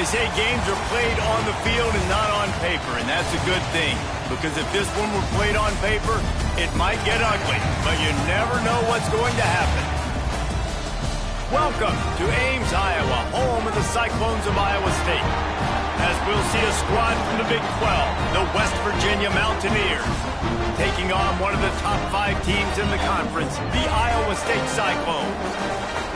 They say games are played on the field and not on paper, and that's a good thing. Because if this one were played on paper, it might get ugly, but you never know what's going to happen. Welcome to Ames, Iowa, home of the Cyclones of Iowa State. As we'll see a squad from the Big 12, the West Virginia Mountaineers, taking on one of the top 5 teams in the conference, the Iowa State Cyclones.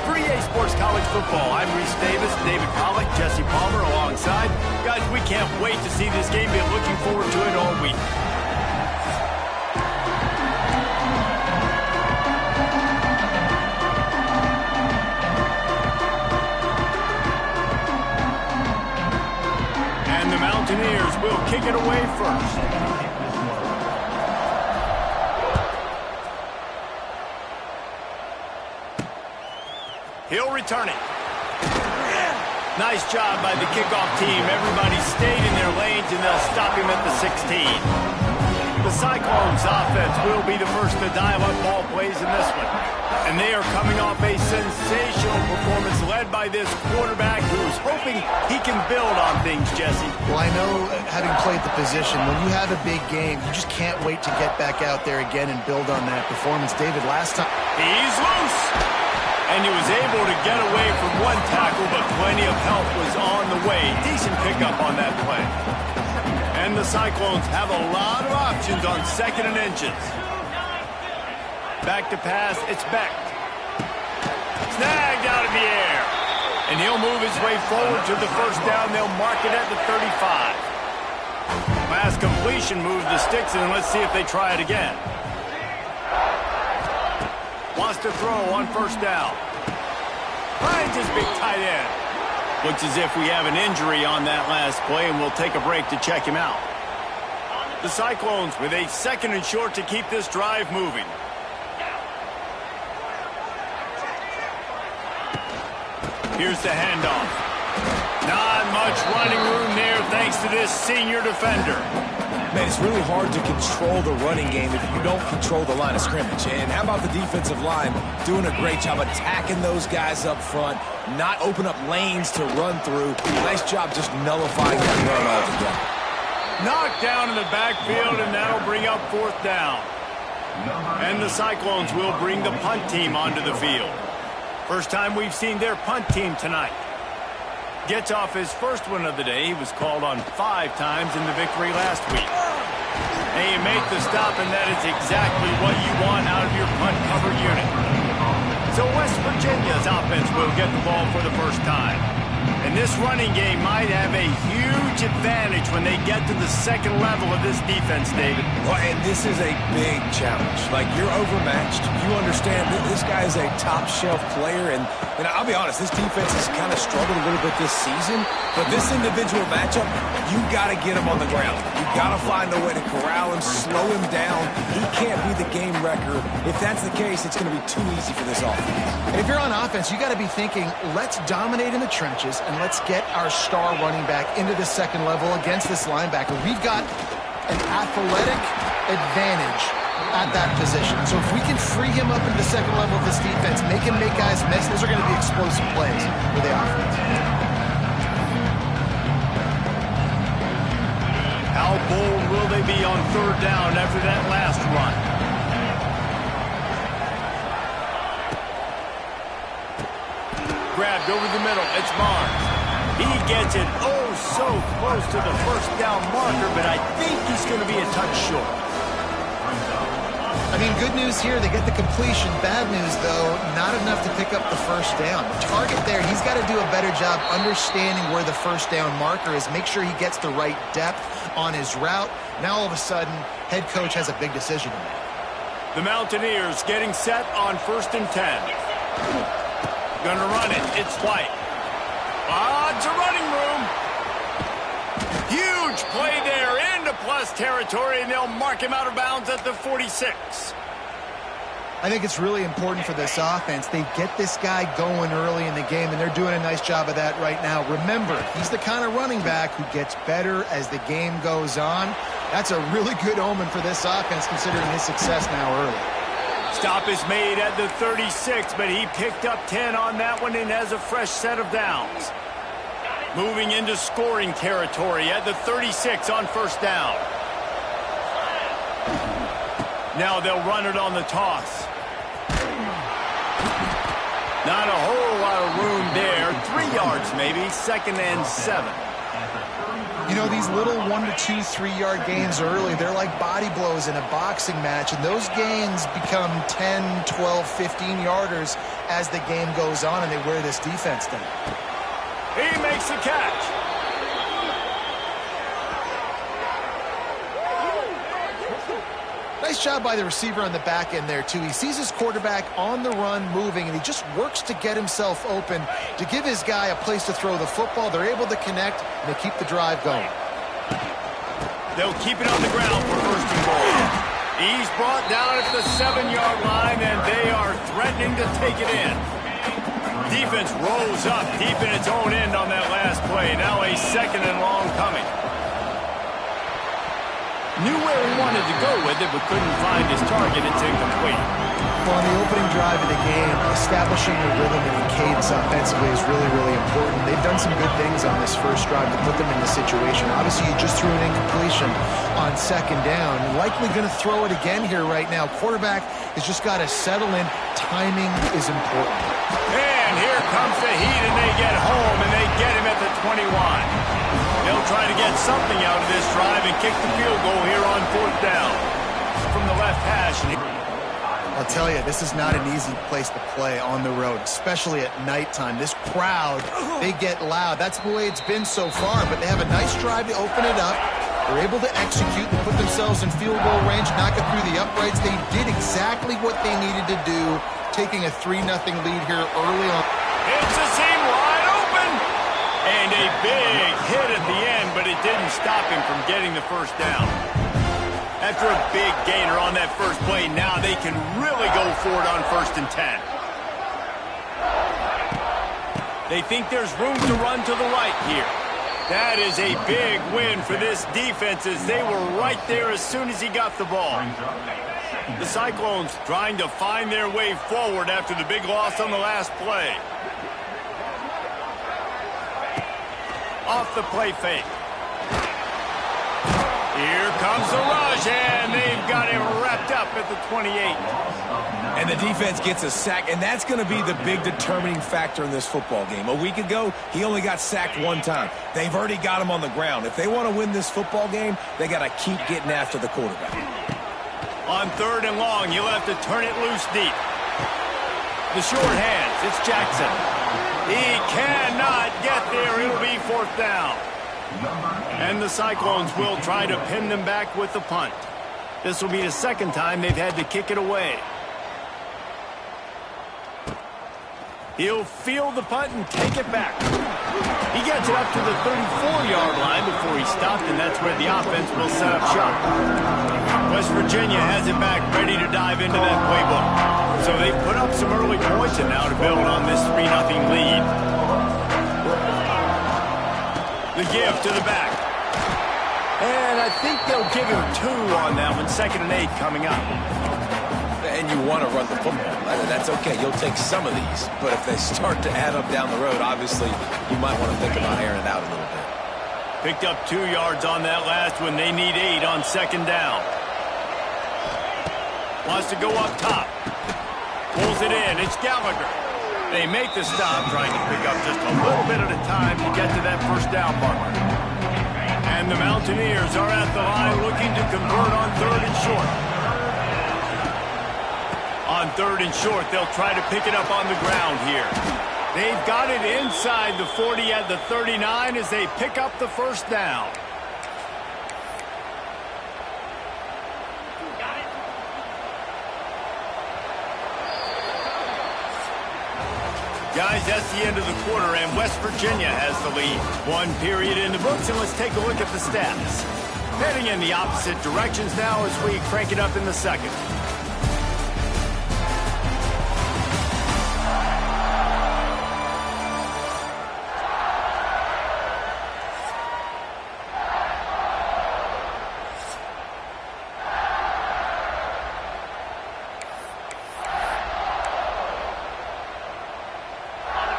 For EA Sports College Football, I'm Reese Davis, David Pollack, Jesse Palmer alongside. Guys, we can't wait to see this game. Been looking forward to it all week. And the Mountaineers will kick it away first. He'll return it. Nice job by the kickoff team. Everybody stayed in their lanes, and they'll stop him at the 16. The Cyclones offense will be the first to dial up ball plays in this one. And they are coming off a sensational performance led by this quarterback who's hoping he can build on things, Jesse. Well, I know, having played the position, when you have a big game, you just can't wait to get back out there again and build on that performance. David, last time... He's loose! And he was able to get away from one tackle, but plenty of help was on the way. Decent pickup on that play. And the Cyclones have a lot of options on 2nd and inches. Back to pass, it's Beck. Snagged out of the air. And he'll move his way forward to the first down. They'll mark it at the 35. Last completion moved the sticks, and let's see if they try it again. Wants to throw on first down. Finds his big tight end. Looks as if we have an injury on that last play, and we'll take a break to check him out. The Cyclones with a 2nd and short to keep this drive moving. Here's the handoff. Not much running room there thanks to this senior defender. Man, it's really hard to control the running game if you don't control the line of scrimmage. And how about the defensive line doing a great job attacking those guys up front, not open up lanes to run through. Nice job just nullifying that run altogether. Knocked down in the backfield, and that'll bring up 4th down. And the Cyclones will bring the punt team onto the field. First time we've seen their punt team tonight. Gets off his first one of the day. He was called on 5 times in the victory last week. And you make the stop, and that is exactly what you want out of your punt cover unit. So West Virginia's offense will get the ball for the first time. And this running game might have a huge advantage when they get to the 2nd level of this defense, David. Well, and this is a big challenge. Like, you're overmatched. You understand that this guy is a top-shelf player, and I'll be honest, this defense has kind of struggled a little bit this season, but this individual matchup, you got to get him on the ground. You got to find a way to corral him, slow him down. He can't be the game wrecker. If that's the case, it's going to be too easy for this offense. And if you're on offense, you got to be thinking, let's dominate in the trenches and let's get our star running back into the 2nd level against this linebacker. We've got an athletic advantage at that position. So if we can free him up into the 2nd level of this defense, make him make guys miss, those are going to be explosive plays for the offense. How bold will they be on 3rd down after that last run? Grabbed over the middle. It's Barnes. He gets it so close to the first down marker, but I think he's going to be a touch short. I mean, good news here, they get the completion. Bad news, though, not enough to pick up the first down. The target there, he's got to do a better job understanding where the first down marker is, make sure he gets the right depth on his route. Now, all of a sudden, head coach has a big decision to make. The Mountaineers getting set on 1st and 10. Gonna run it. It's White. It's a running room. Huge play there into plus territory, and they'll mark him out of bounds at the 46. I think it's really important for this offense. They get this guy going early in the game, and they're doing a nice job of that right now. Remember, he's the kind of running back who gets better as the game goes on. That's a really good omen for this offense, considering his success now early. Stop is made at the 36, but he picked up 10 on that one and has a fresh set of downs. Moving into scoring territory at the 36 on first down. Now they'll run it on the toss. Not a whole lot of room there. 3 yards maybe, 2nd and 7. You know, these little 1 to 2, 3-yard gains early, they're like body blows in a boxing match, and those gains become 10, 12, 15-yarders as the game goes on, and they wear this defense down. He makes the catch. Nice job by the receiver on the back end there, too. He sees his quarterback on the run moving, and he just works to get himself open to give his guy a place to throw the football. They're able to connect, and they keep the drive going. They'll keep it on the ground for 1st and goal. He's brought down at the 7-yard line, and they are threatening to take it in. Defense rolls up deep in its own end on that last play. Now a 2nd and long coming. Knew where he wanted to go with it, but couldn't find his target. It's incomplete. Well, on the opening drive of the game, establishing the rhythm and the cadence offensively is really, really important. They've done some good things on this first drive to put them in the situation. Obviously, you just threw an incompletion on 2nd down. Likely going to throw it again here right now. Quarterback has just got to settle in. Timing is important. And here comes the heat, and they get home, and they get him at the 21. They'll try to get something out of this drive and kick the field goal here on 4th down. From the left hash. I'll tell you, this is not an easy place to play on the road, especially at nighttime. This crowd, they get loud. That's the way it's been so far, but they have a nice drive to open it up. They're able to execute and put themselves in field goal range, knock it through the uprights. They did exactly what they needed to do, taking a 3-0 lead here early on. It's a seam wide open. And a big hit at the end, but it didn't stop him from getting the 1st down. After a big gainer on that first play, now they can really go for it on 1st and 10. They think there's room to run to the right here. That is a big win for this defense as they were right there as soon as he got the ball. The Cyclones trying to find their way forward after the big loss on the last play. Off the play fake. Here comes the rush, and they've got him wrapped up at the 28. And the defense gets a sack, and that's going to be the big determining factor in this football game. A week ago, he only got sacked 1 time. They've already got him on the ground. If they want to win this football game, they got to keep getting after the quarterback. On 3rd and long, you'll have to turn it loose deep. The short hands, it's Jackson. He cannot get there. It'll be 4th down. And the Cyclones will try to pin them back with the punt. This will be the 2nd time they've had to kick it away. He'll field the punt and take it back. He gets it up to the 34-yard line before he stopped, and that's where the offense will set up shop. West Virginia has it back, ready to dive into that playbook. So they put up some early points and now to build on this 3-0 lead. The give to the back. And I think they'll give him 2 on that one. 2nd and 8 coming up. And you want to run the football. That's okay. You'll take some of these. But if they start to add up down the road, obviously, you might want to think about airing it out a little bit. Picked up 2 yards on that last one. They need 8 on 2nd down. Wants to go up top. Pulls it in. It's Gallagher. They make the stop, trying to pick up just a little bit at a time to get to that 1st down marker. And the Mountaineers are at the line looking to convert on 3rd and short. On 3rd and short, they'll try to pick it up on the ground here. They've got it inside the 40 at the 39 as they pick up the 1st down. Guys, that's the end of the quarter, and West Virginia has the lead. 1 period in the books, and let's take a look at the stats. Heading in the opposite directions now as we crank it up in the 2nd.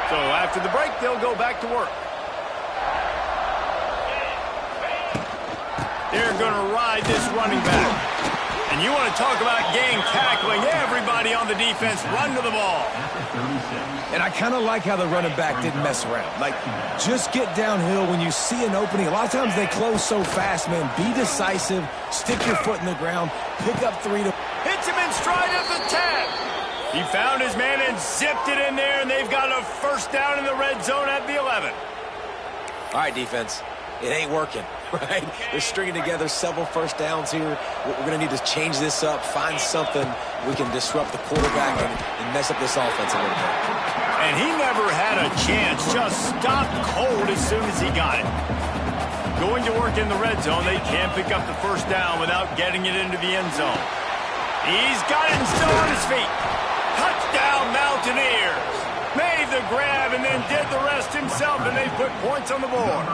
So after the break, they'll go back to work. They're going to ride this running back. And you want to talk about game tackling. Everybody on the defense run to the ball. And I kind of like how the running back didn't mess around. Like, just get downhill when you see an opening. A lot of times they close so fast, man. Be decisive. Stick your foot in the ground. Pick up 3 to... Hits him in stride at the 10. He found his man and zipped it in there, and they've got a first down in the red zone at the 11. All right, defense. It ain't working, right? They're stringing together several first downs here. We're going to need to change this up, find something we can disrupt the quarterback and mess up this offense a little bit. And he never had a chance, just stopped cold as soon as he got it. Going to work in the red zone, they can't pick up the first down without getting it into the end zone. He's got it and still on his feet. Touchdown, Mountaineers. Made the grab and then did the rest himself, and they put points on the board.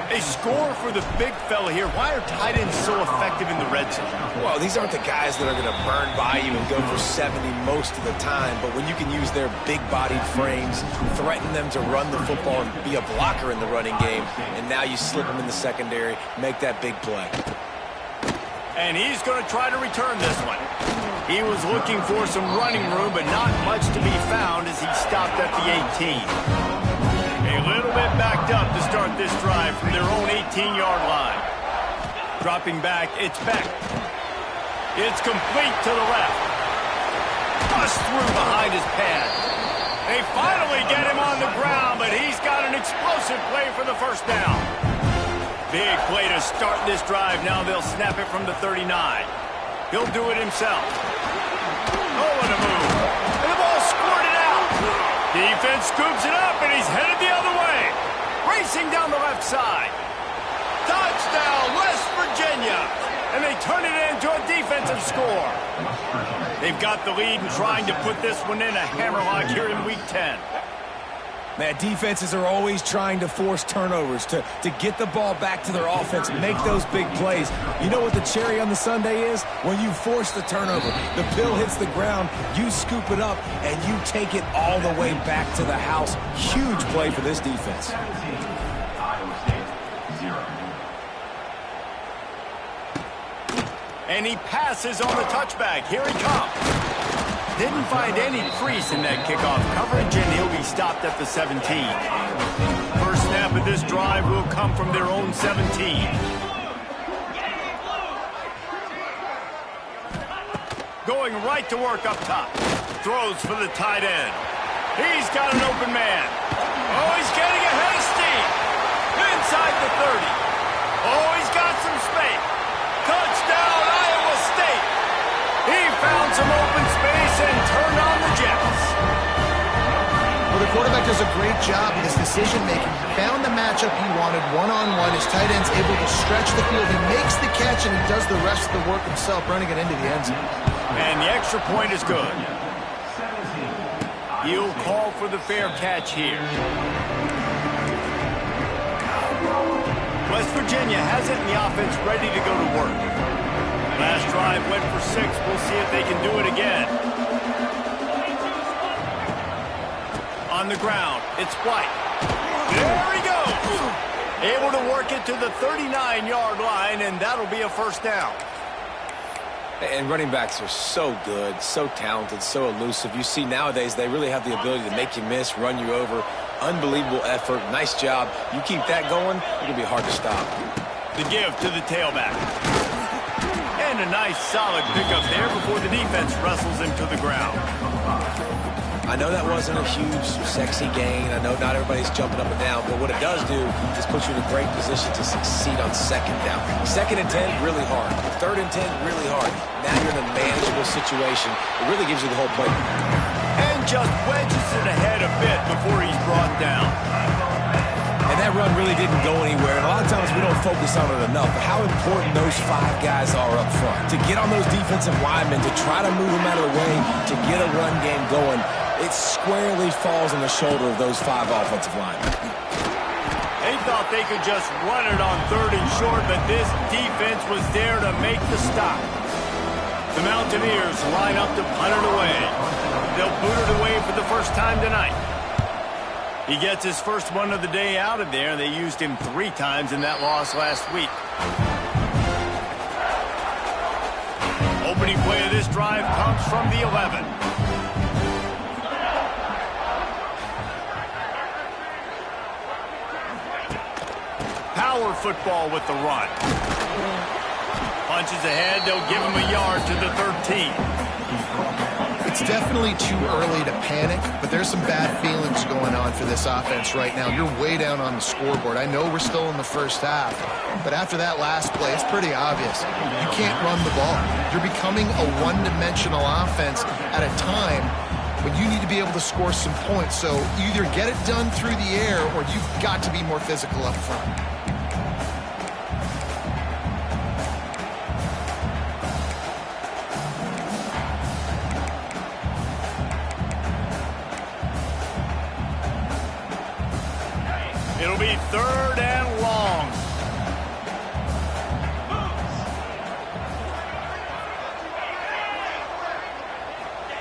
A score for the big fella here. Why are tight ends so effective in the red zone? Well, these aren't the guys that are going to burn by you and go for 70 most of the time, but when you can use their big-bodied frames, threaten them to run the football and be a blocker in the running game, and now you slip them in the secondary, make that big play. And he's going to try to return this one. He was looking for some running room, but not much to be found as he stopped at the 18. A little bit backed up to start this drive from their own 18-yard line. Dropping back, it's Beck. It's complete to the left. Bust through behind his pad. They finally get him on the ground, but he's got an explosive play for the first down. Big play to start this drive. Now they'll snap it from the 39. He'll do it himself. Oh, what a move. And the ball squirted out. Defense scoops it up, and he's headed the other way. Racing down the left side. Touchdown, West Virginia. And they turn it into a defensive score. They've got the lead and trying to put this one in a hammerlock here in Week 10. Man, defenses are always trying to force turnovers, to get the ball back to their offense, make those big plays. You know what the cherry on the sundae is? When you force the turnover, the pill hits the ground, you scoop it up, and you take it all the way back to the house. Huge play for this defense. And he passes on the touchback. Here he comes. Didn't find any crease in that kickoff coverage, and he'll be stopped at the 17. First snap of this drive will come from their own 17. Going right to work up top. Throws for the tight end. He's got an open man. Oh, he's getting ahead of steam. Inside the 30. Oh, he's got some space. Touchdown, Iowa State. He found some open space and turned on the Jets. Well, the quarterback does a great job in his decision-making. He found the matchup he wanted one-on-one. His tight end's able to stretch the field. He makes the catch, and he does the rest of the work himself, running it into the end zone. And the extra point is good. He'll call for the fair catch here. West Virginia has it in the offense ready to go to work. Last drive went for 6. We'll see if they can do it again. On the ground, it's White. There he goes. Able to work it to the 39-yard line, and that'll be a first down. And running backs are so good, so talented, so elusive. You see nowadays they really have the ability to make you miss, run you over. Unbelievable effort. Nice job. You keep that going, it'll be hard to stop. The give to the tailback. And a nice solid pickup there before the defense wrestles him to the ground. I know that wasn't a huge, sexy gain. I know not everybody's jumping up and down, but what it does do is put you in a great position to succeed on second down. 2nd and 10, really hard. 3rd and 10, really hard. Now you're in a manageable situation. It really gives you the whole play. And just wedges it ahead a bit before he's brought down. And that run really didn't go anywhere. And a lot of times we don't focus on it enough, but how important those 5 guys are up front. To get on those defensive linemen, to try to move them out of the way, to get a run game going, it squarely falls on the shoulder of those 5 offensive linemen. They thought they could just run it on 3rd and short, but this defense was there to make the stop. The Mountaineers line up to punt it away. They'll boot it away for the first time tonight. He gets his first one of the day out of there. They used him 3 times in that loss last week. Opening play of this drive comes from the 11. Power football with the run. Punches ahead, they'll give him a yard to the 13. It's definitely too early to panic, but there's some bad feelings going on for this offense right now. You're way down on the scoreboard. I know we're still in the first half, but after that last play, it's pretty obvious. You can't run the ball. You're becoming a one-dimensional offense at a time when you need to be able to score some points. So either get it done through the air or you've got to be more physical up front. It'll be 3rd and long.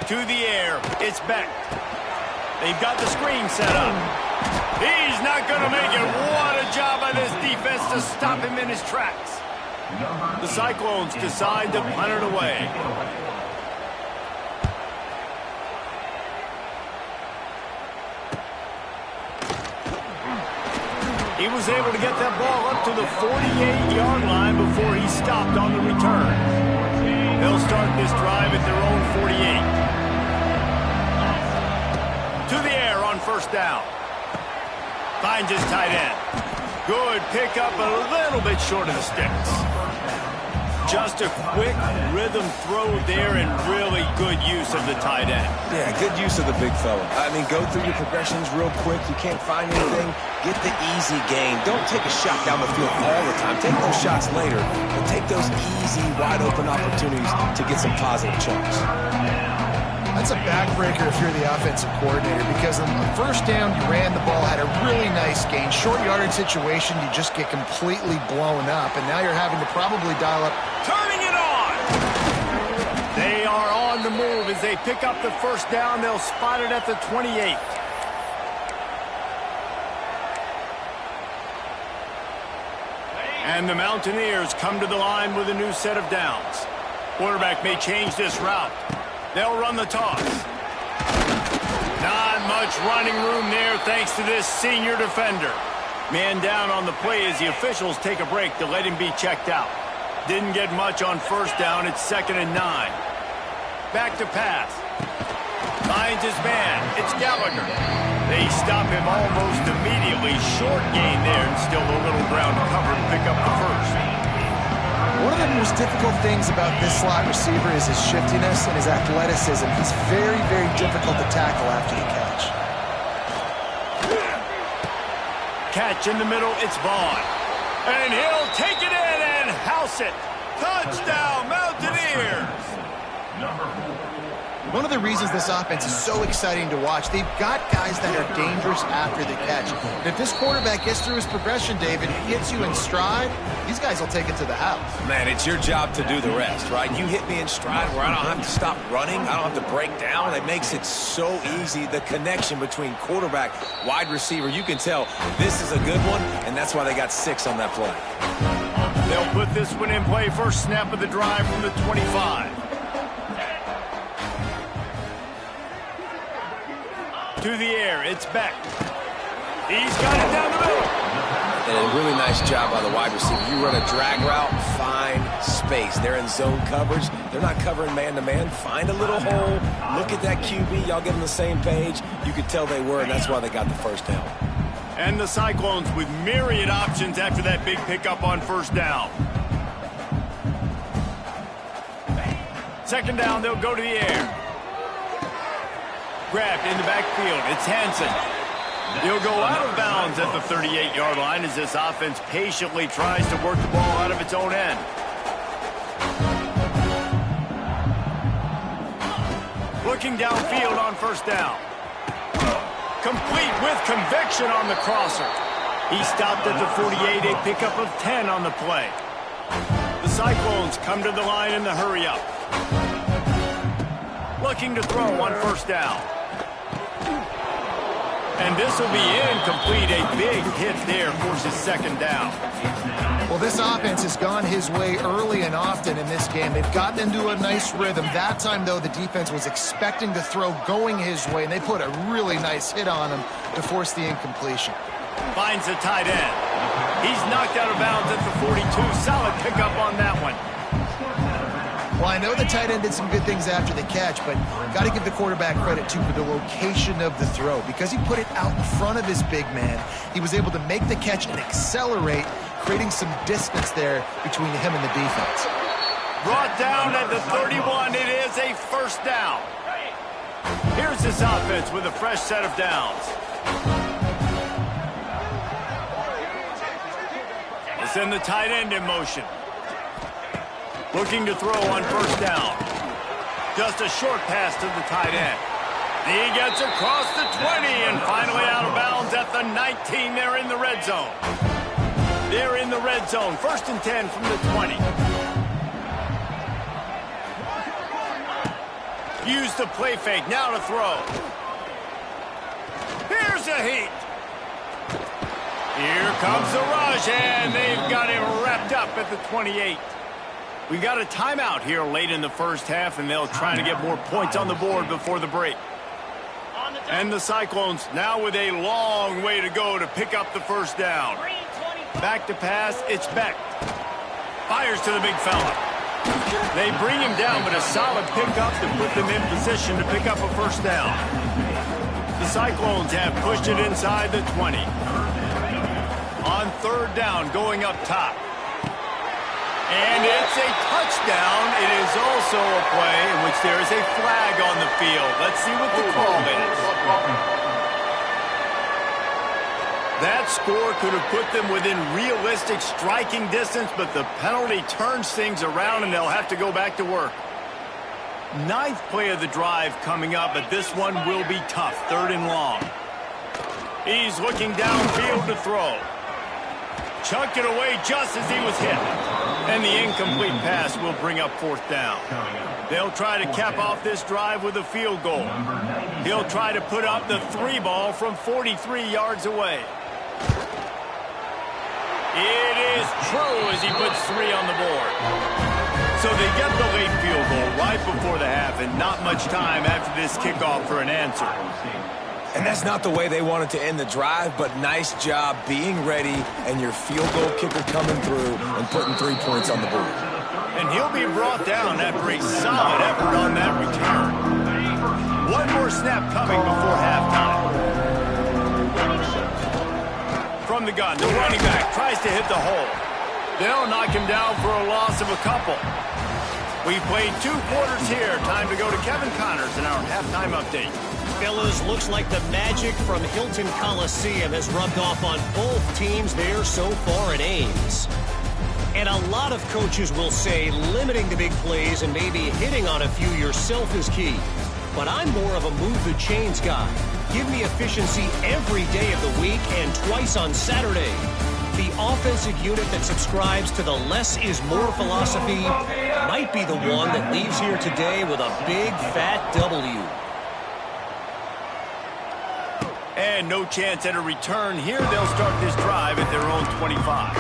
To the air, it's Beck. They've got the screen set up. He's not going to make it. What a job by this defense to stop him in his tracks. The Cyclones decide to punt it away. He was able to get that ball up to the 48-yard line before he stopped on the return. They'll start this drive at their own 48. To the air on 1st down. Finds his tight end. Good pickup, a little bit short of the sticks. Just a quick rhythm throw there and really good use of the tight end. Yeah, good use of the big fella. I mean, go through your progressions real quick. You can't find anything. Get the easy gain. Don't take a shot down the field all the time. Take those shots later, but take those easy, wide-open opportunities to get some positive chunks. That's a backbreaker if you're the offensive coordinator, because on the 1st down, you ran the ball, had a really nice gain. Short yardage situation, you just get completely blown up, and now you're having to probably dial up. Turning it on! They are on the move as they pick up the 1st down. They'll spot it at the 28. And the Mountaineers come to the line with a new set of downs. Quarterback may change this route. They'll run the toss. Not much running room there thanks to this senior defender. Man down on the play as the officials take a break to let him be checked out. Didn't get much on 1st down. It's 2nd and 9. Back to pass. Finds his man. It's Gallagher. They stop him almost immediately. Short gain there and still a little ground cover to pick up the 1st. One of the most difficult things about this slot receiver is his shiftiness and his athleticism. He's very, very difficult to tackle after the catch. Catch in the middle, it's Vaughn. And he'll take it in and house it. Touchdown, Mountaineers! One of the reasons this offense is so exciting to watch, they've got guys that are dangerous after the catch. And if this quarterback gets through his progression, David, hits you in stride, these guys will take it to the house. Man, it's your job to do the rest, right? You hit me in stride where I don't have to stop running. I don't have to break down. It makes it so easy. The connection between quarterback, wide receiver, you can tell this is a good one, and that's why they got 6 on that play. They'll put this one in play. First snap of the drive from the 25. To the air, it's Beck. He's got it down the middle. And a really nice job by the wide receiver. You run a drag route, find space. They're in zone coverage. They're not covering man-to-man. Find a little hole. Look at that QB. Y'all get on the same page. You could tell they were, and that's why they got the 1st down. And the Cyclones with myriad options after that big pickup on 1st down. 2nd down, they'll go to the air. Grabbed in the backfield. It's Hansen. He'll go out of bounds at the 38-yard line as this offense patiently tries to work the ball out of its own end. Looking downfield on 1st down. Complete with conviction on the crosser. He stopped at the 48, a pickup of 10 on the play. The Cyclones come to the line in the hurry-up. Looking to throw on 1st down. And this will be incomplete. A big hit there forces second down. Well, this offense has gone his way early and often in this game. They've gotten into a nice rhythm. That time, though, the defense was expecting the throw going his way, and they put a really nice hit on him to force the incompletion. Finds the tight end. He's knocked out of bounds at the 42. Solid pickup on that one. Well, I know the tight end did some good things after the catch, but got to give the quarterback credit, too, for the location of the throw. Because he put it out in front of his big man, he was able to make the catch and accelerate, creating some distance there between him and the defense. Brought down at the 31. It is a first down. Here's this offense with a fresh set of downs. They send the tight end in motion. Looking to throw on first down. Just a short pass to the tight end. He gets across the 20 and finally out of bounds at the 19. They're in the red zone. They're in the red zone. 1st and 10 from the 20. Use the play fake. Now to throw. Here's a heat. Here comes the rush, and they've got him wrapped up at the 28. We got a timeout here late in the first half, and they'll try to get more points on the board before the break. And the Cyclones now with a long way to go to pick up the first down. Back to pass, it's Beck. Fires to the big fella. They bring him down with a solid pickup to put them in position to pick up a first down. The Cyclones have pushed it inside the 20. On 3rd down, going up top. And it's a touchdown. It is also a play in which there is a flag on the field. Let's see what the call is. That score could have put them within realistic striking distance, but the penalty turns things around, and they'll have to go back to work. 9th play of the drive coming up, but this one will be tough. 3rd and long. He's looking downfield to throw. Chunked it away just as he was hit. And the incomplete pass will bring up 4th down. They'll try to cap off this drive with a field goal. He'll try to put up the 3 ball from 43 yards away. It is true as he puts 3 on the board. So they get the late field goal right before the half, and not much time after this kickoff for an answer. And that's not the way they wanted to end the drive, but nice job being ready and your field goal kicker coming through and putting 3 points on the board. And he'll be brought down after a solid effort on that return. One more snap coming before halftime. From the gun, the running back tries to hit the hole. They'll knock him down for a loss of a couple. We've played 2 quarters here. Time to go to Kevin Connors in our halftime update. Fellas, looks like the magic from Hilton Coliseum has rubbed off on both teams there so far in Ames. And a lot of coaches will say limiting the big plays and maybe hitting on a few yourself is key. But I'm more of a move the chains guy. Give me efficiency every day of the week and twice on Saturday. The offensive unit that subscribes to the less is more philosophy might be the one that leaves here today with a big fat W. And no chance at a return here. They'll start this drive at their own 25.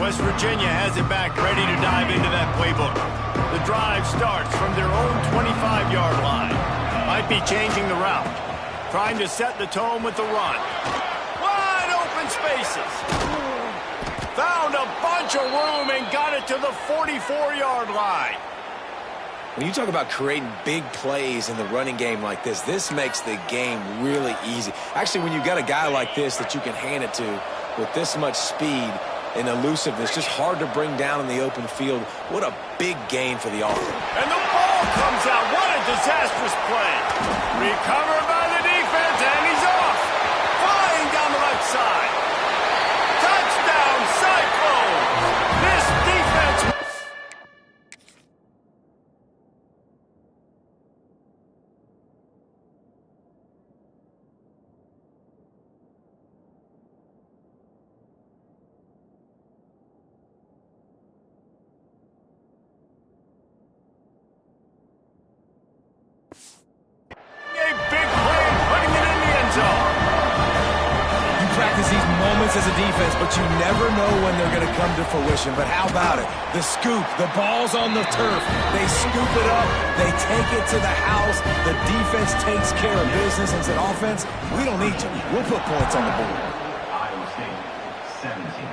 West Virginia has it back, ready to dive into that playbook. The drive starts from their own 25-yard line. Might be changing the route. Trying to set the tone with the run. Wide open spaces. Found a bunch of room and got it to the 44-yard line. When you talk about creating big plays in the running game like this makes the game really easy. Actually, when you've got a guy like this that you can hand it to with this much speed and elusiveness, just hard to bring down in the open field, what a big gain for the offense. And the ball comes out. What a disastrous play. Recovered by the defense, and he's off. Flying down the left side. Touchdown, Cyclones. This defense... A big points as a defense, but you never know when they're going to come to fruition. But how about it? The scoop, the ball's on the turf. They scoop it up. They take it to the house. The defense takes care of business and said, offense, we don't need you. We'll put points on the board. Iowa State, 17.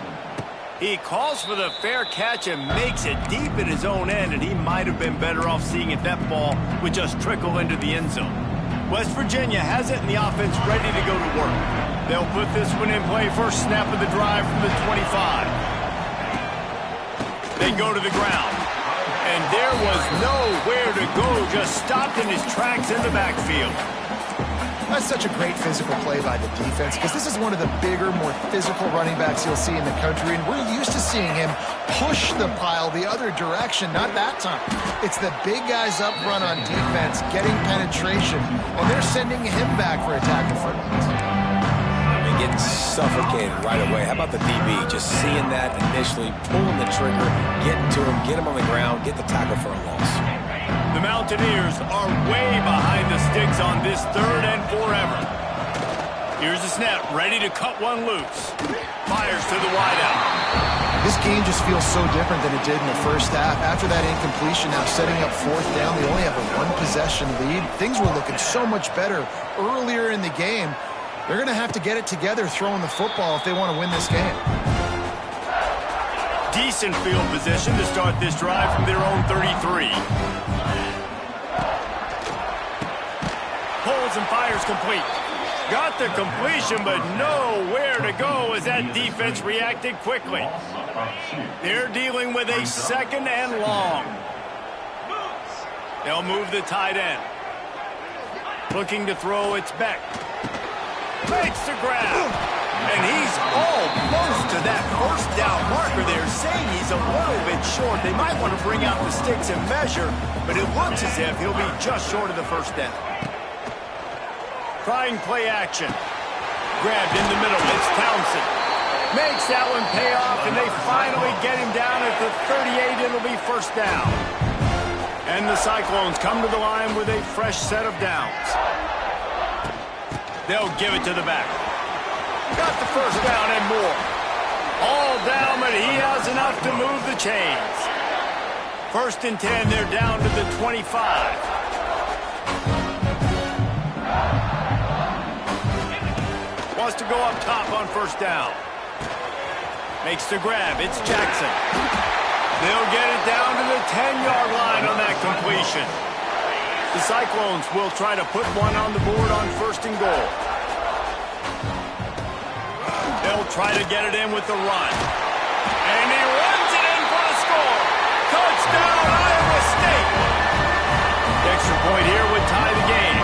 He calls for the fair catch and makes it deep in his own end, and he might have been better off seeing if that ball would just trickle into the end zone. West Virginia has it, and the offense ready to go to work. They'll put this one in play first snap of the drive from the 25. They go to the ground, and there was nowhere to go, just stopped in his tracks in the backfield. That's such a great physical play by the defense because this is one of the bigger, more physical running backs you'll see in the country, and we're used to seeing him push the pile the other direction. Not that time. It's the big guys up front on defense getting penetration, and they're sending him back for a tackle for loss. Getting suffocated right away. How about the DB? Just seeing that initially, pulling the trigger, getting to him, get him on the ground, get the tackle for a loss. The Mountaineers are way behind the sticks on this third and forever. Here's the snap, ready to cut one loose. Fires to the wideout. This game just feels so different than it did in the first half. After that incompletion, now setting up fourth down, they only have a one-possession lead. Things were looking so much better earlier in the game. They're going to have to get it together throwing the football if they want to win this game. Decent field position to start this drive from their own 33. Pulls and fires complete. Got the completion, but nowhere to go as that defense reacted quickly. They're dealing with a second and long. They'll move the tight end. Looking to throw, it's Beck. Makes the grab. And he's almost to that first down marker there, saying he's a little bit short. They might want to bring out the sticks and measure, but it looks as if he'll be just short of the first down. Trying play action. Grabbed in the middle. It's Townsend. Makes that one pay off, and they finally get him down at the 38. It'll be first down. And the Cyclones come to the line with a fresh set of downs. They'll give it to the back. Got the first down and more. All down, but he has enough to move the chains. First and 10, they're down to the 25. Wants to go up top on first down. Makes the grab. It's Jackson. They'll get it down to the 10-yard line on that completion. The Cyclones will try to put one on the board on first and goal. They'll try to get it in with the run. And he runs it in for the score. Touchdown, Iowa State. The extra point here would tie the game.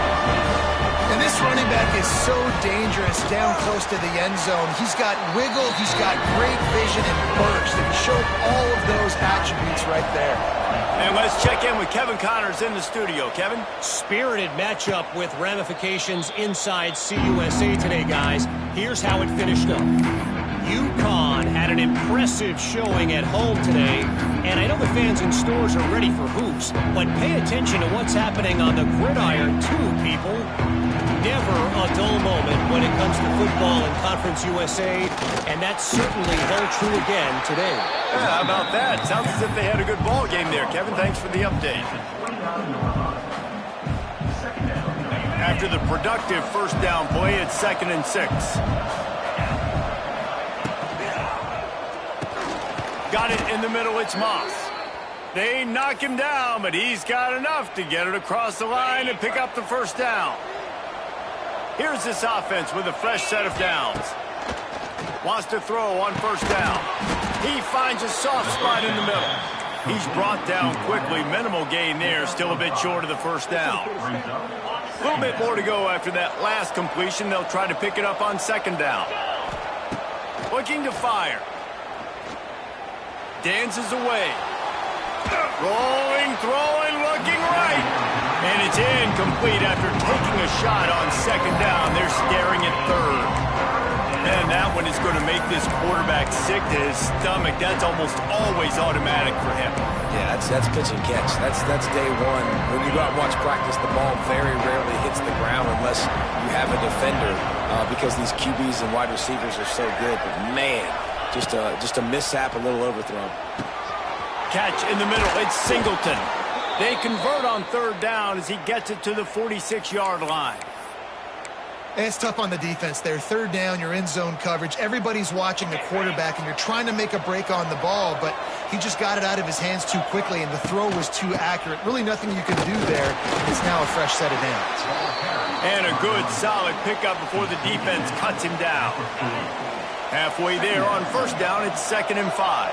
And this running back is so dangerous down close to the end zone. He's got wiggle, he's got great vision and burst. And he showed all of those attributes right there. And let's check in with Kevin Connors in the studio. Kevin? Spirited matchup with ramifications inside CUSA today, guys. Here's how it finished up. UConn had an impressive showing at home today, and I know the fans in stores are ready for hoops, but pay attention to what's happening on the gridiron too, people. Never a dull moment when it comes to football in Conference USA, and that certainly held true again today. Yeah, how about that? Sounds as if they had a good ball game there, Kevin. Thanks for the update. After the productive first down play, it's 2nd and 6. Got it in the middle, it's Moss. They knock him down, but he's got enough to get it across the line and pick up the first down. Here's this offense with a fresh set of downs. Wants to throw on first down. He finds a soft spot in the middle. He's brought down quickly. Minimal gain there, still a bit short of the first down. A little bit more to go after that last completion. They'll try to pick it up on second down. Looking to fire. Dances away. Rolling, throwing, looking right. And it's incomplete after taking a shot on second down. They're staring at third. And that one is going to make this quarterback sick to his stomach. That's almost always automatic for him. Yeah, that's pitch and catch. That's day one. When you go out and watch practice, the ball very rarely hits the ground unless you have a defender because these QBs and wide receivers are so good. But, man, just a mishap, a little overthrown. Catch in the middle. It's Singleton. They convert on third down as he gets it to the 46-yard line. It's tough on the defense there. Third down, you're in zone coverage. Everybody's watching the quarterback, and you're trying to make a break on the ball, but he just got it out of his hands too quickly, and the throw was too accurate. Really nothing you can do there. It's now a fresh set of downs. And a good, solid pickup before the defense cuts him down. Halfway there on first down, it's 2nd and 5.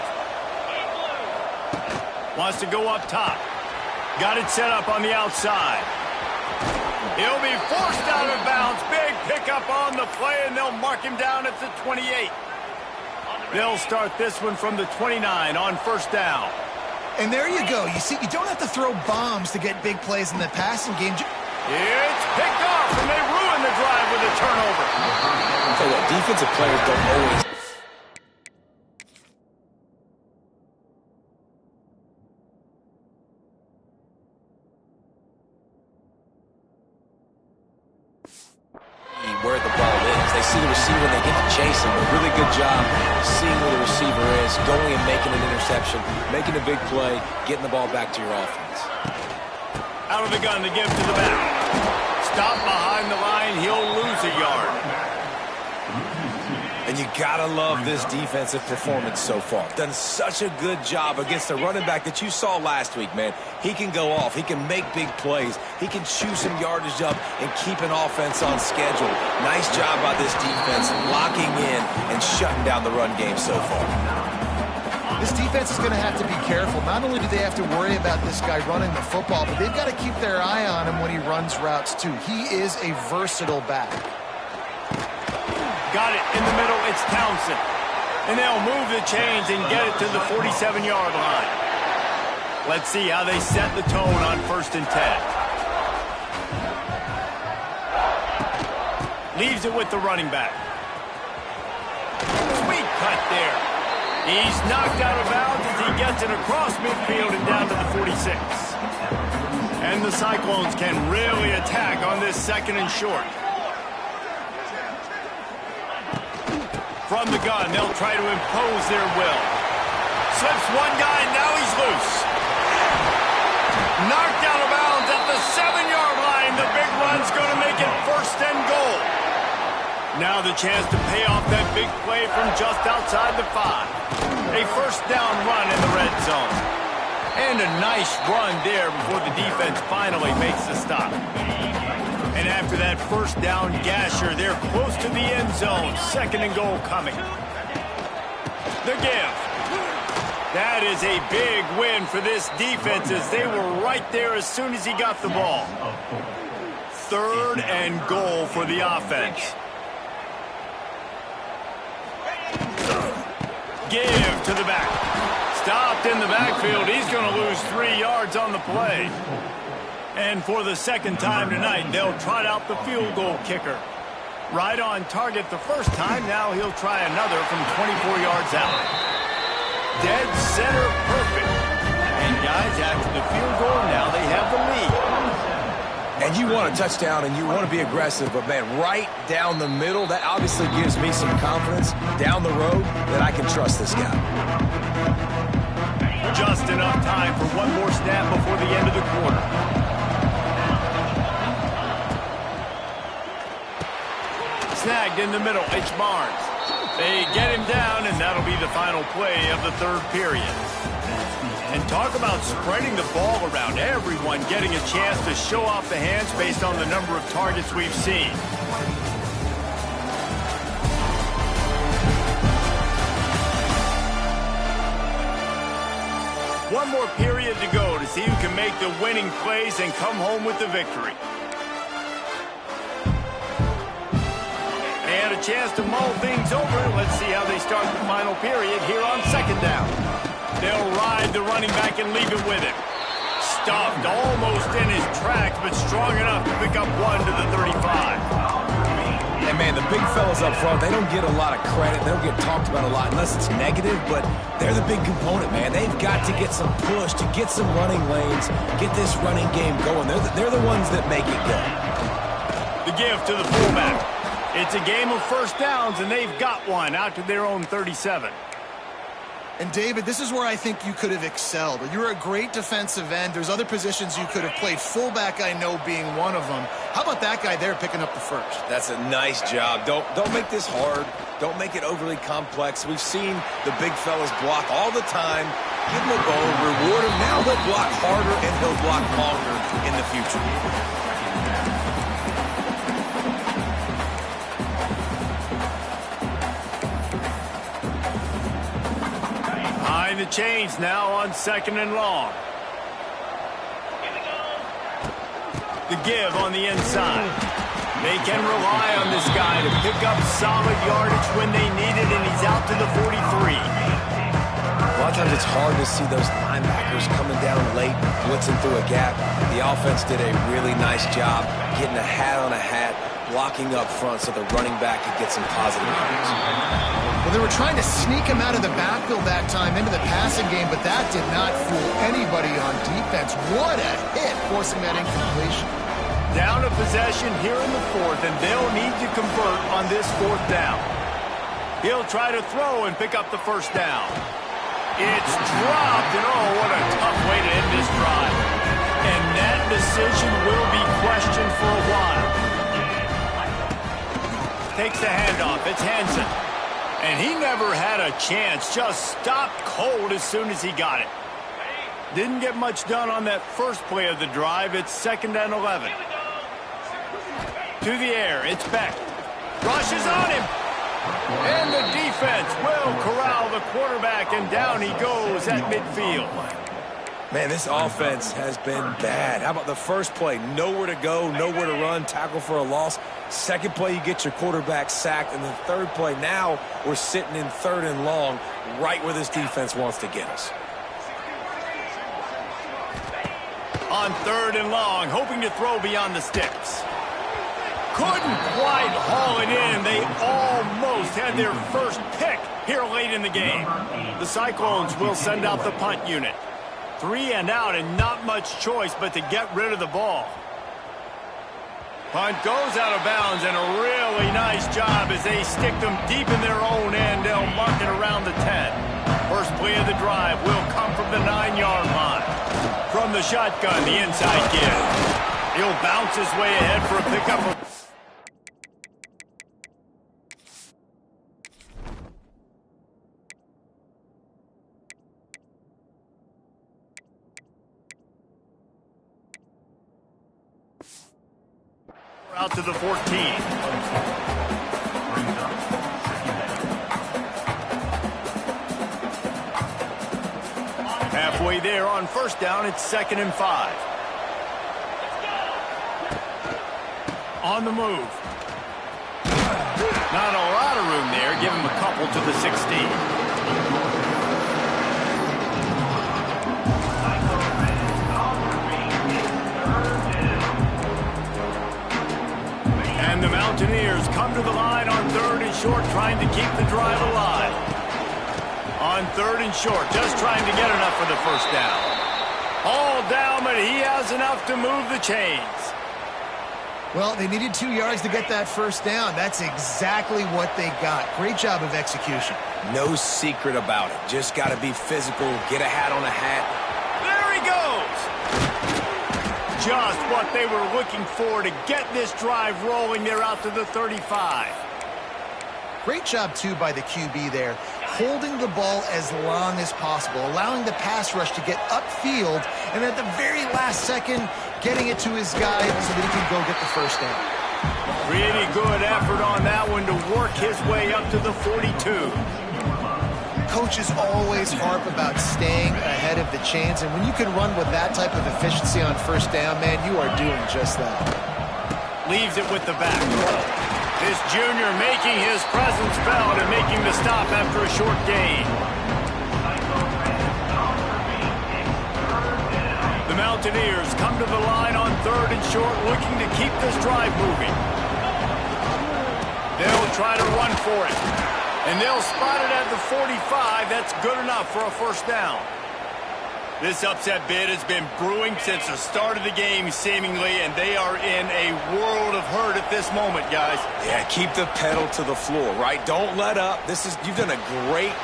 Wants to go up top. Got it set up on the outside. He'll be forced out of bounds. Big pickup on the play, and they'll mark him down at the 28. They'll start this one from the 29 on first down. And there you go. You see, you don't have to throw bombs to get big plays in the passing game. It's picked off, and they ruin the drive with a turnover. I'll tell you what, defensive players don't always... where the ball is. They see the receiver, they get to chase him. A really good job seeing where the receiver is, going and making an interception, making a big play, getting the ball back to your offense. Out of the gun to give to the back. Stop behind the line, he'll lose a yard. And you gotta love this defensive performance so far. Done such a good job against the running back that you saw last week, man. He can go off. He can make big plays. He can chew some yardage up and keep an offense on schedule. Nice job by this defense locking in and shutting down the run game so far. This defense is going to have to be careful. Not only do they have to worry about this guy running the football, but they've got to keep their eye on him when he runs routes too. He is a versatile back. Got it in the middle, it's Townsend. And they'll move the chains and get it to the 47-yard line. Let's see how they set the tone on 1st and 10. Leaves it with the running back. Sweet cut there. He's knocked out of bounds as he gets it across midfield and down to the 46. And the Cyclones can really attack on this 2nd and short. From the gun, they'll try to impose their will. Slips one guy, now he's loose. Knocked out of bounds at the 7-yard line. The big run's going to make it 1st and goal. Now the chance to pay off that big play from just outside the 5. A 1st down run in the red zone. And a nice run there before the defense finally makes the stop. And after that 1st down gasher, they're close to the end zone. 2nd and goal coming. The give. That is a big win for this defense as they were right there as soon as he got the ball. 3rd and goal for the offense. Give to the back. Stopped in the backfield. He's going to lose 3 yards on the play. And for the 2nd time tonight, they'll trot out the field goal kicker. Right on target the 1st time. Now he'll try another from 24 yards out. Dead center perfect. And guys, after the field goal, now they have the lead. And you want a touchdown and you want to be aggressive, but man, right down the middle, that obviously gives me some confidence down the road that I can trust this guy. Just enough time for one more snap before the end of the quarter. Snagged in the middle, it's Barnes. They get him down, and that'll be the final play of the 3rd period. And talk about spreading the ball around. Everyone getting a chance to show off the hands based on the number of targets we've seen. One more period to go to see who can make the winning plays and come home with the victory. They had a chance to mull things over. Let's see how they start the final period here on 2nd down. They'll ride the running back and leave it with him. Stuffed almost in his tracks, but strong enough to pick up 1 to the 35. And man, the big fellas up front, they don't get a lot of credit. They don't get talked about a lot unless it's negative, but they're the big component, man. They've got to get some push, to get some running lanes, get this running game going. They're the ones that make it go. The give to the fullback. It's a game of first downs, and they've got one out to their own 37. And, David, this is where I think you could have excelled. You're a great defensive end. There's other positions you could have played. Fullback, I know, being one of them. How about that guy there picking up the first? That's a nice job. Don't make this hard. Don't make it overly complex. We've seen the big fellas block all the time. Give them a bone, reward him. Now he'll block harder and he'll block longer in the future. The chains now on 2nd and long. The give on the inside. They can rely on this guy to pick up solid yardage when they need it, and he's out to the 43. A lot of times it's hard to see those linebackers coming down late, blitzing through a gap. The offense did a really nice job getting a hat on a hat, blocking up front so the running back could get some positive yards. Well, they were trying to sneak him out of the backfield that time into the passing game, but that did not fool anybody on defense. What a hit, forcing that incompletion. Down a possession here in the 4th, and they'll need to convert on this 4th down. He'll try to throw and pick up the first down. It's dropped, and oh, what a tough way to end this drive. And that decision will be questioned for a while. Takes the handoff. It's Hansen. And he never had a chance. Just stopped cold as soon as he got it. Didn't get much done on that first play of the drive. It's 2nd and 11. To the air. It's Beck. Rushes on him. And the defense will corral the quarterback, and down he goes at midfield. Man, this offense has been bad. How about the first play? Nowhere to go, nowhere to run, tackle for a loss. Second play, you get your quarterback sacked. And the third play, now we're sitting in 3rd and long, right where this defense wants to get us. On 3rd and long, hoping to throw beyond the sticks. Couldn't quite haul it in. They almost had their first pick here late in the game. The Cyclones will send out the punt unit. 3 and out, and not much choice but to get rid of the ball. Punt goes out of bounds, and a really nice job as they stick them deep in their own end. They'll mark it around the 10. First play of the drive will come from the 9-yard line. From the shotgun, the inside give. He'll bounce his way ahead for a pickup of... out to the 14. Halfway there on first down, it's 2nd and 5. On the move. Not a lot of room there. Give him a couple to the 16. And the Mountaineers come to the line on 3rd and short, trying to keep the drive alive. On 3rd and short, just trying to get enough for the first down. All down, but he has enough to move the chains. Well, they needed 2 yards to get that first down. That's exactly what they got. Great job of execution. No secret about it. Just got to be physical, get a hat on a hat. There he goes. Just what they were looking for to get this drive rolling. They're out to the 35. Great job, too, by the QB there, holding the ball as long as possible, allowing the pass rush to get upfield, and at the very last second, getting it to his guy so that he can go get the first down. Really good effort on that one to work his way up to the 42. Coaches always harp about staying ahead of the chains, and when you can run with that type of efficiency on first down, man, you are doing just that. Leaves it with the back. This junior making his presence felt and making the stop after a short gain. The Mountaineers come to the line on 3rd and short, looking to keep this drive moving. They'll try to run for it. And they'll spot it at the 45. That's good enough for a first down. This upset bid has been brewing since the start of the game, seemingly, and they are in a world of hurt at this moment, guys. Yeah, keep the pedal to the floor, right? Don't let up. You've done a great...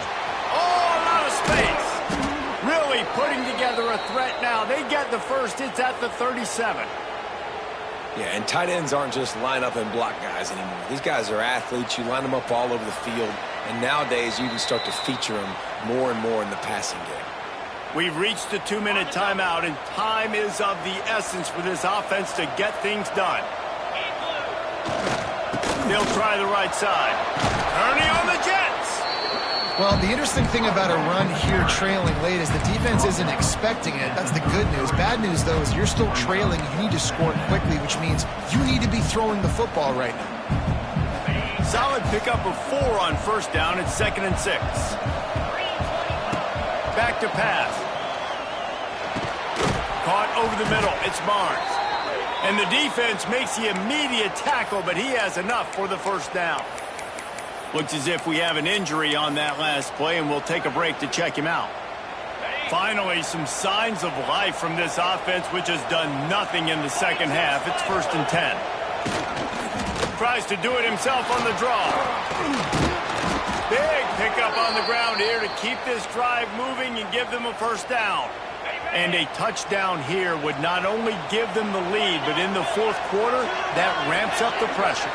Oh, a lot of space. Really putting together a threat now. They get the first. It's at the 37. Yeah, and tight ends aren't just line up and block guys anymore. These guys are athletes. You line them up all over the field, and nowadays you can start to feature them more and more in the passing game. We've reached the 2-minute timeout, and time is of the essence for this offense to get things done. They'll try the right side. Ernie on the Jets. Well, the interesting thing about a run here trailing late is the defense isn't expecting it. That's the good news. Bad news, though, is you're still trailing. You need to score quickly, which means you need to be throwing the football right now. Solid pickup of 4 on first down. It's 2nd and 6. Back to pass. Caught over the middle. It's Barnes. And the defense makes the immediate tackle, but he has enough for the first down. Looks as if we have an injury on that last play, and we'll take a break to check him out. Finally, some signs of life from this offense, which has done nothing in the second half. It's 1st and 10. Tries to do it himself on the draw. Big pickup on the ground here to keep this drive moving and give them a first down. And a touchdown here would not only give them the lead, but in the fourth quarter, that ramps up the pressure.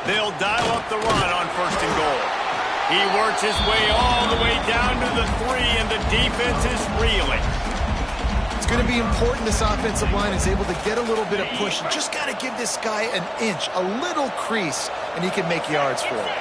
They'll dial up the run on 1st and goal. He works his way all the way down to the 3, and the defense is reeling. It's going to be important this offensive line is able to get a little bit of push. You just got to give this guy an inch, a little crease, and he can make yards for it.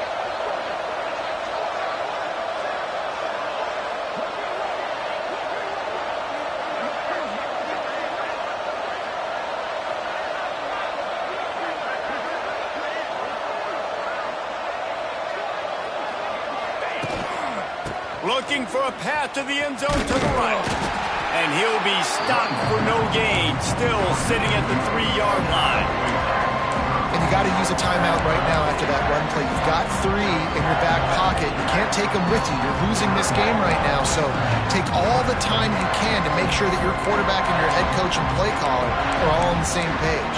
Looking for a path to the end zone to the right. And he'll be stopped for no gain, still sitting at the 3-yard line. And you got to use a timeout right now after that run play. You've got 3 in your back pocket. You can't take them with you. You're losing this game right now, so take all the time you can to make sure that your quarterback and your head coach and play caller are all on the same page.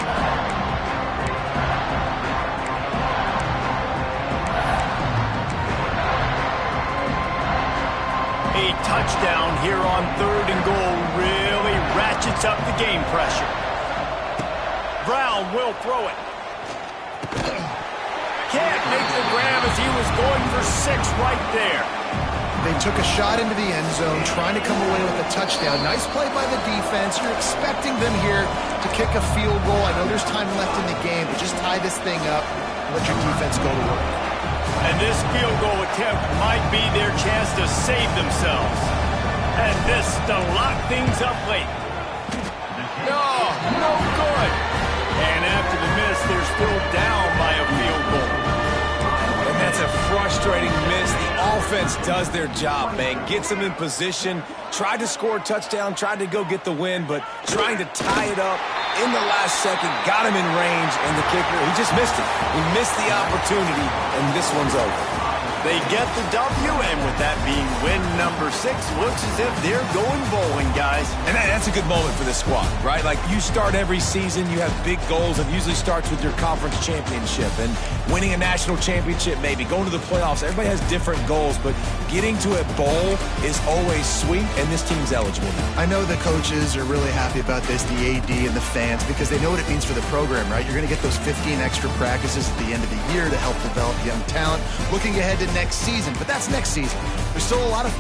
A touchdown here on 3rd and goal really ratchets up the game pressure. Brown will throw it. Can't make the grab as he was going for 6 right there. They took a shot into the end zone, trying to come away with a touchdown. Nice play by the defense. You're expecting them here to kick a field goal. I know there's time left in the game, but just tie this thing up and let your defense go to work. And this field goal attempt might be their chance to save themselves. And this to lock things up late. No good. And after the miss, they're still down by a field goal. And that's a frustrating miss. The offense does their job, man. Gets them in position, tried to score a touchdown, tried to go get the win, but trying to tie it up in the last second, got him in range, and the kicker, he just missed it. He missed the opportunity, and this one's over. They get the W, and with that being win number 6, looks as if they're going bowling, guys. And that's a good moment for this squad, right? Like, you start every season, you have big goals. It usually starts with your conference championship and winning a national championship, maybe going to the playoffs. Everybody has different goals, but getting to a bowl is always sweet, and this team's eligible now. I know the coaches are really happy about this, the AD and the fans, because they know what it means for the program, right? You're going to get those 15 extra practices at the end of the year to help develop young talent. Looking ahead to next season, but that's next season. There's still a lot of